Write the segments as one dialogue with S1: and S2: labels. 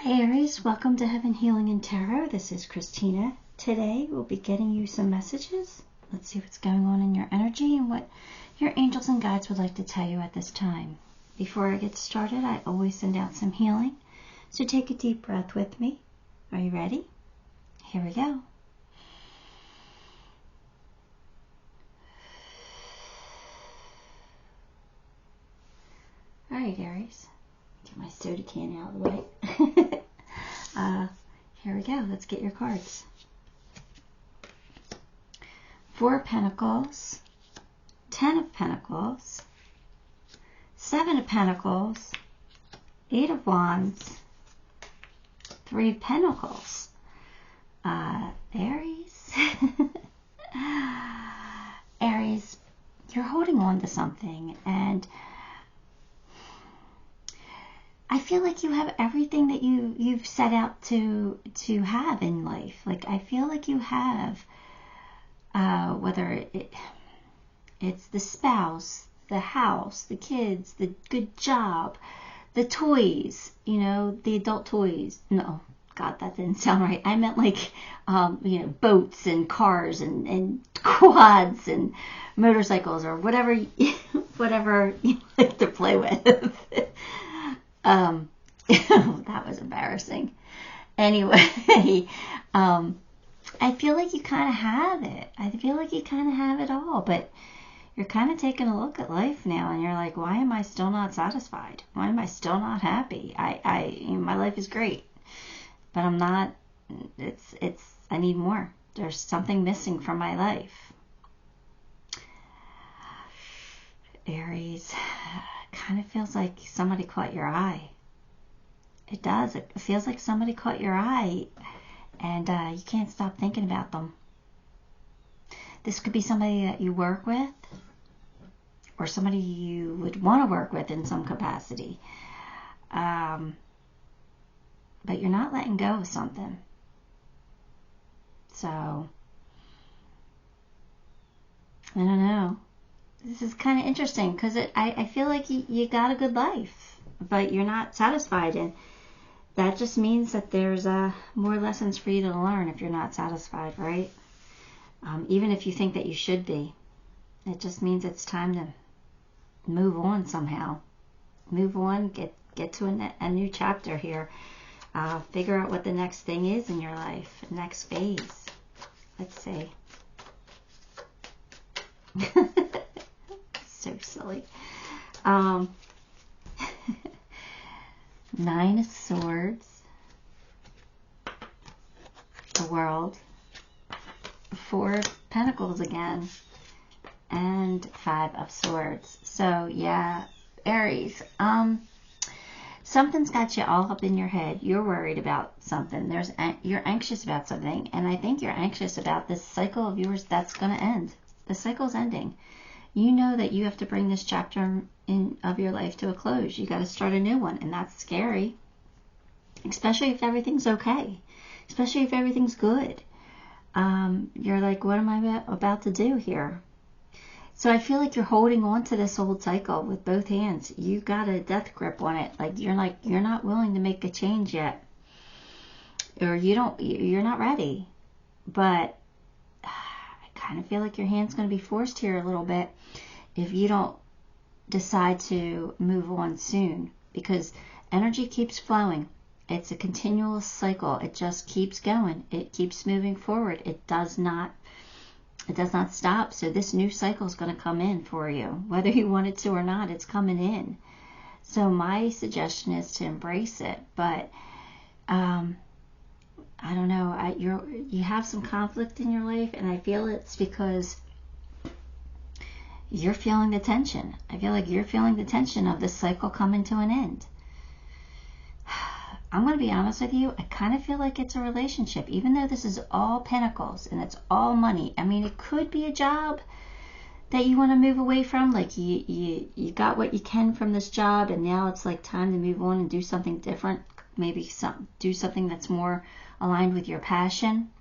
S1: Hi Aries, welcome to Heaven Healing and Tarot. This is Christina. Today we'll be getting you some messages. Let's see what's going on in your energy and what your angels and guides would like to tell you at this time. Before I get started, I always send out some healing. So take a deep breath with me. Are you ready? Here we go. All right, Aries. Get my soda can out of the way. Here we go. Let's get your cards. 4 of Pentacles, 10 of Pentacles, 7 of Pentacles, 8 of Wands, 3 of Pentacles. Aries. Aries, you're holding on to something, and I feel like you have everything that you've set out to have in life. Like, I feel like you have, whether it's the spouse, the house, the kids, the good job, the toys, you know, the adult toys. No, God, that didn't sound right. I meant like, boats and cars and quads and motorcycles or whatever you like to play with. That was embarrassing. Anyway, I feel like you kind of have it. I feel like you kind of have it all, but you're kind of taking a look at life now and you're like, why am I still not satisfied? Why am I still not happy? My life is great, but I'm not, I need more. There's something missing from my life. Aries, kind of feels like somebody caught your eye. It does. It feels like somebody caught your eye and you can't stop thinking about them. This could be somebody that you work with or somebody you would want to work with in some capacity. But you're not letting go of something. So, I don't know. This is kind of interesting because I feel like you got a good life, but you're not satisfied, and that just means that there's more lessons for you to learn if you're not satisfied, right? Even if you think that you should be, it just means it's time to move on somehow. Move on, get to a new chapter here. Figure out what the next thing is in your life, next phase. Let's see. So silly. 9 of Swords, the World, 4 of Pentacles again, and 5 of Swords. So yeah, Aries, something's got you all up in your head. You're worried about something. You're anxious about something, and I think you're anxious about this cycle of yours that's going to end. The cycle's ending. You know that you have to bring this chapter of your life to a close. You got to start a new one, and that's scary. Especially if everything's okay. Especially if everything's good. You're like, what am I about to do here? So I feel like you're holding on to this old cycle with both hands. You got a death grip on it. You're not willing to make a change yet, or you're not ready. But I kind of feel like your hand's going to be forced here a little bit if you don't decide to move on soon, because energy keeps flowing. It's a continuous cycle. It just keeps going. It keeps moving forward. It does not stop. So this new cycle is going to come in for you, whether you want it to or not. It's coming in. So my suggestion is to embrace it. But I don't know. You have some conflict in your life, and I feel it's because you're feeling the tension. I feel like you're feeling the tension of this cycle coming to an end. I'm going to be honest with you. I kind of feel like it's a relationship, even though this is all pentacles and it's all money. I mean, it could be a job that you want to move away from. Like you got what you can from this job, and now it's like time to move on and do something different. Maybe do something that's more aligned with your passion.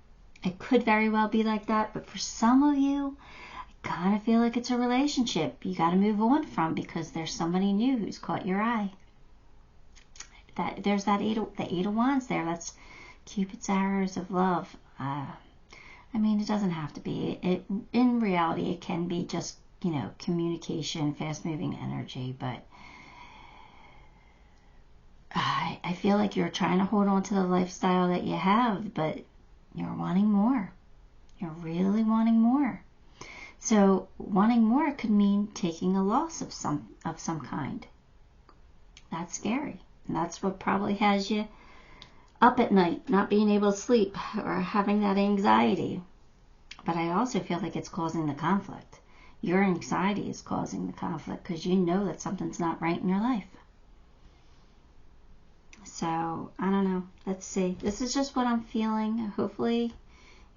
S1: It could very well be like that, but for some of you, I kind of feel like it's a relationship you got to move on from because there's somebody new who's caught your eye. that there's the Eight of Wands there. That's Cupid's arrows of love. I mean, it doesn't have to be. In reality, it can be just, communication, fast-moving energy. But I feel like you're trying to hold on to the lifestyle that you have, but you're wanting more. You're really wanting more. So wanting more could mean taking a loss of some kind. That's scary. And that's what probably has you up at night, not being able to sleep or having that anxiety. But I also feel like it's causing the conflict. Your anxiety is causing the conflict because you know that something's not right in your life. So, I don't know. Let's see. This is just what I'm feeling. Hopefully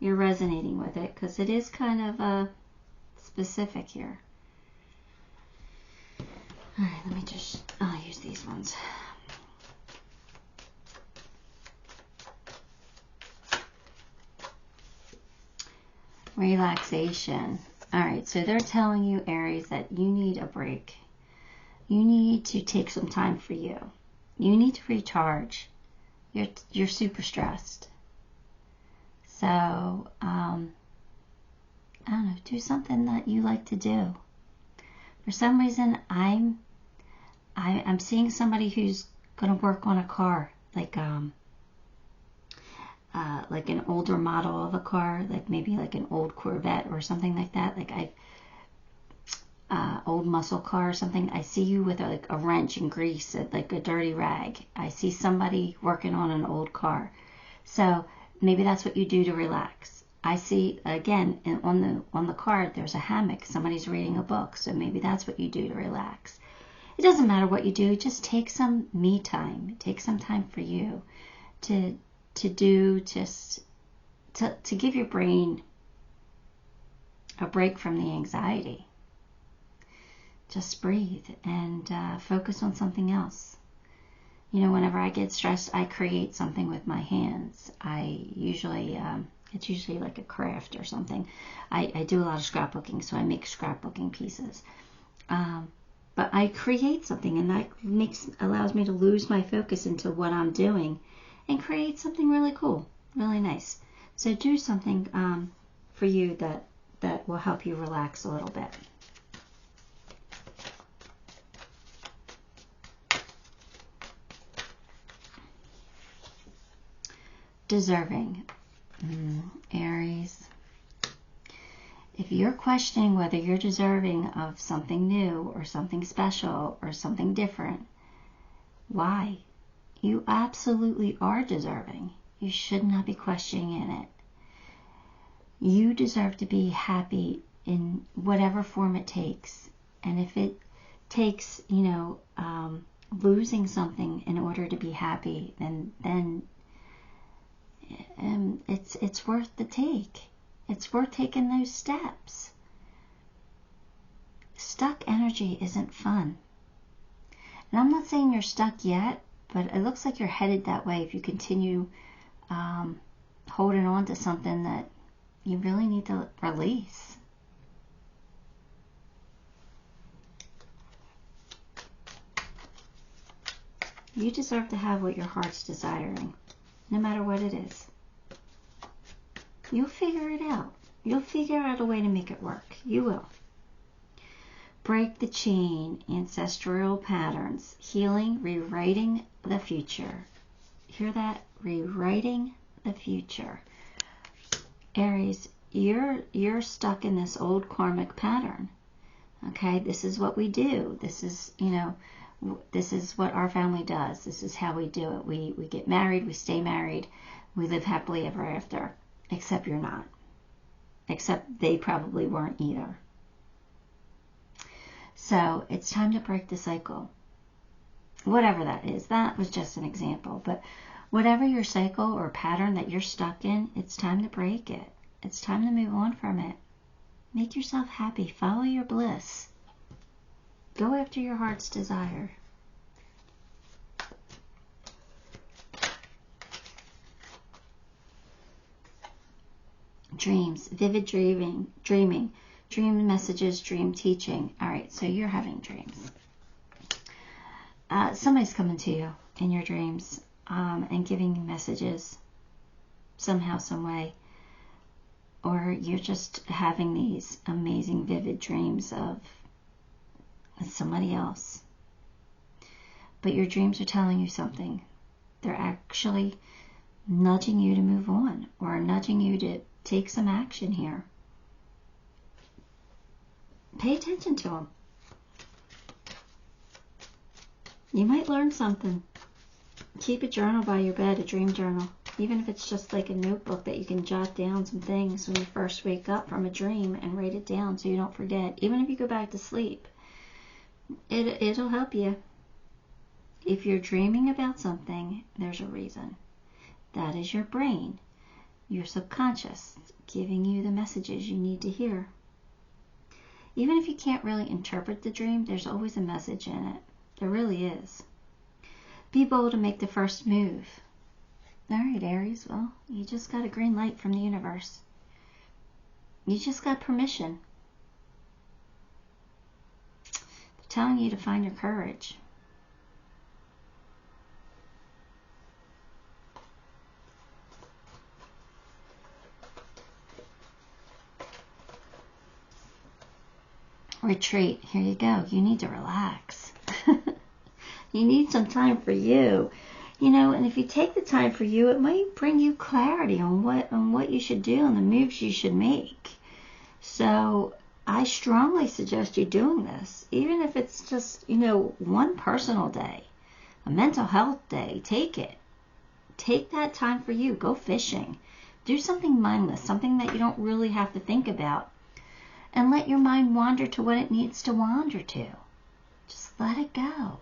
S1: you're resonating with it because it is kind of specific here. Alright, I'll use these ones. Relaxation. Alright, so they're telling you, Aries, that you need a break. You need to take some time for you. You need to recharge. You're super stressed. So, I don't know, do something that you like to do. For some reason, I'm seeing somebody who's going to work on a car, like an older model of a car, like maybe like an old Corvette or something like that. Like old muscle car or something. I see you with a wrench and grease, like a dirty rag. I see somebody working on an old car. So maybe that's what you do to relax. I see, again, on the card, there's a hammock. Somebody's reading a book. So maybe that's what you do to relax. It doesn't matter what you do. Just take some me time. Take some time for you to give your brain a break from the anxiety. Just breathe and focus on something else. Whenever I get stressed, I create something with my hands. It's usually like a craft or something. I do a lot of scrapbooking, so I make scrapbooking pieces. But I create something, and that allows me to lose my focus into what I'm doing and create something really cool, really nice. So do something for you that will help you relax a little bit. Deserving. Aries. If you're questioning whether you're deserving of something new or something special or something different, why? You absolutely are deserving. You should not be questioning it. You deserve to be happy in whatever form it takes. And if it takes, losing something in order to be happy, then it's worth the take. It's worth taking those steps. Stuck energy isn't fun. And I'm not saying you're stuck yet, but it looks like you're headed that way if you continue holding on to something that you really need to release. You deserve to have what your heart's desiring, no matter what it is. You'll figure it out. You'll figure out a way to make it work. You will. Break the chain, ancestral patterns, healing, rewriting the future. Hear that? Rewriting the future. Aries, you're stuck in this old karmic pattern. Okay, this is what we do. This is, this is what our family does. This is how we do it. We get married, we stay married, we live happily ever after. Except you're not. Except they probably weren't either. So it's time to break the cycle. Whatever that is. That was just an example. But whatever your cycle or pattern that you're stuck in, it's time to break it. It's time to move on from it. Make yourself happy. Follow your bliss. Go after your heart's desire. Dreams, vivid dreaming, dream messages, dream teaching. All right, so you're having dreams. Somebody's coming to you. in your dreams and giving you messages somehow, some way. Or you're just having these amazing, vivid dreams of somebody else. But your dreams are telling you something. They're actually nudging you to move on, or nudging you to take some action here. Pay attention to them. You might learn something. Keep a journal by your bed, a dream journal. Even if it's just like a notebook that you can jot down some things when you first wake up from a dream and write it down so you don't forget. Even if you go back to sleep, it'll help you. If you're dreaming about something, there's a reason. That is your brain, your subconscious, giving you the messages you need to hear. Even if you can't really interpret the dream, there's always a message in it. There really is. Be bold to make the first move. All right, Aries, well, you just got a green light from the universe. You just got permission. They're telling you to find your courage. Retreat. Here you go. You need to relax. You need some time for you. You know, and if you take the time for you, it might bring you clarity on what you should do and the moves you should make. So I strongly suggest you doing this, even if it's just, one personal day, a mental health day. Take it. Take that time for you. Go fishing. Do something mindless, something that you don't really have to think about. And let your mind wander to what it needs to wander to. Just let it go.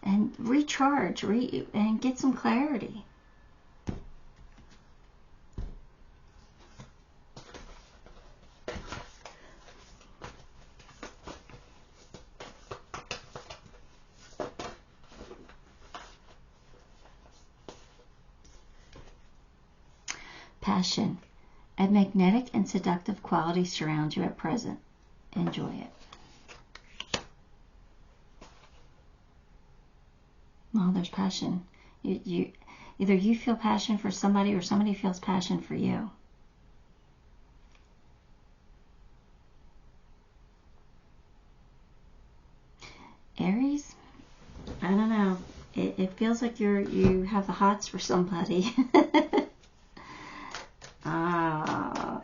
S1: And recharge and get some clarity. Passion. A magnetic and seductive quality surrounds you at present. Enjoy it. Well, there's passion. Either you feel passion for somebody or somebody feels passion for you. Aries, I don't know. It feels like you have the hots for somebody.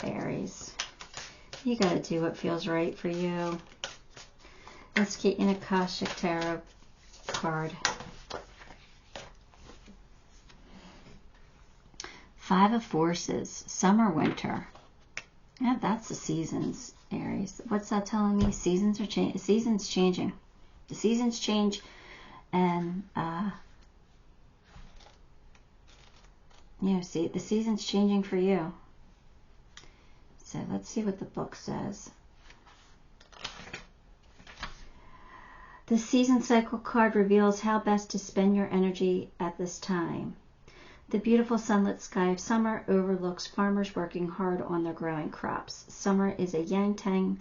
S1: Aries, you gotta do what feels right for you. Let's get an Akashic Tarot card. 5 of Forces, summer, winter. Yeah, that's the seasons, Aries. What's that telling me? Seasons are changing. Seasons changing. The seasons change, and see, the seasons changing for you. So let's see what the book says. The season cycle card reveals how best to spend your energy at this time. The beautiful sunlit sky of summer overlooks farmers working hard on their growing crops. Summer is a yang time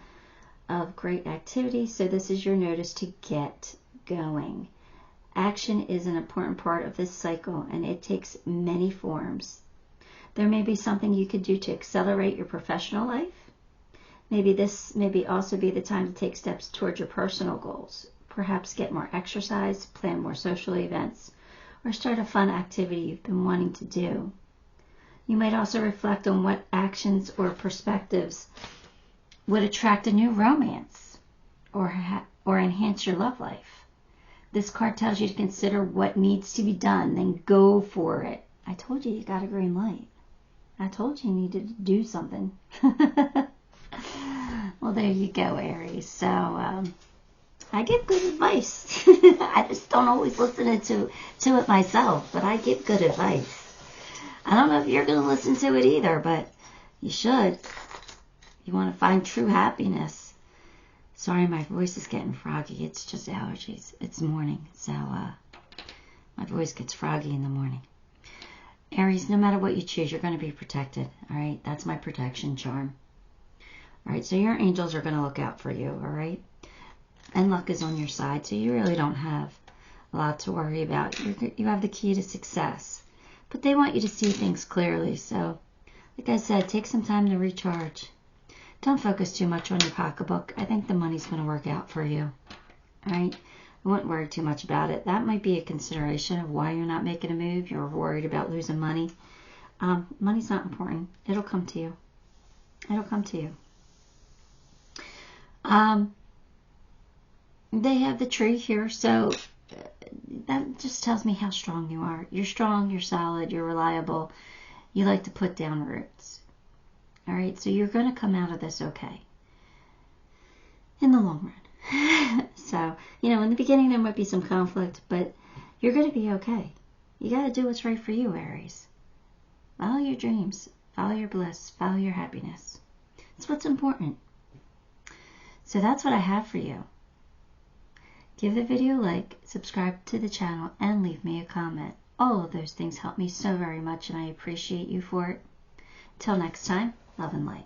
S1: of great activity, so this is your notice to get going. Action is an important part of this cycle, and it takes many forms. There may be something you could do to accelerate your professional life. Maybe this may also be the time to take steps towards your personal goals. Perhaps get more exercise, plan more social events, or start a fun activity you've been wanting to do. You might also reflect on what actions or perspectives would attract a new romance or enhance your love life. This card tells you to consider what needs to be done, then go for it. I told you got a green light. I told you needed to do something. Well, there you go, Aries. So, I give good advice. I just don't always listen to it myself, but I give good advice. I don't know if you're going to listen to it either, but you should. You want to find true happiness. Sorry, my voice is getting froggy. It's just allergies. It's morning, so my voice gets froggy in the morning. Aries, no matter what you choose, you're going to be protected. All right, that's my protection charm. All right, so your angels are going to look out for you. All right, and luck is on your side, so you really don't have a lot to worry about. You have the key to success. But they want you to see things clearly. So, like I said, take some time to recharge. Don't focus too much on your pocketbook. I think the money's going to work out for you. All right? I wouldn't worry too much about it. That might be a consideration of why you're not making a move. You're worried about losing money. Money's not important. It'll come to you. It'll come to you. They have the tree here, so that just tells me how strong you are. You're strong, you're solid, you're reliable. You like to put down roots. All right, so you're going to come out of this okay in the long run. So, in the beginning there might be some conflict, but you're going to be okay. You got to do what's right for you, Aries. Follow your dreams, follow your bliss, follow your happiness. It's what's important. So that's what I have for you. Give the video a like, subscribe to the channel, and leave me a comment. All of those things help me so very much, and I appreciate you for it. Till next time, love and light.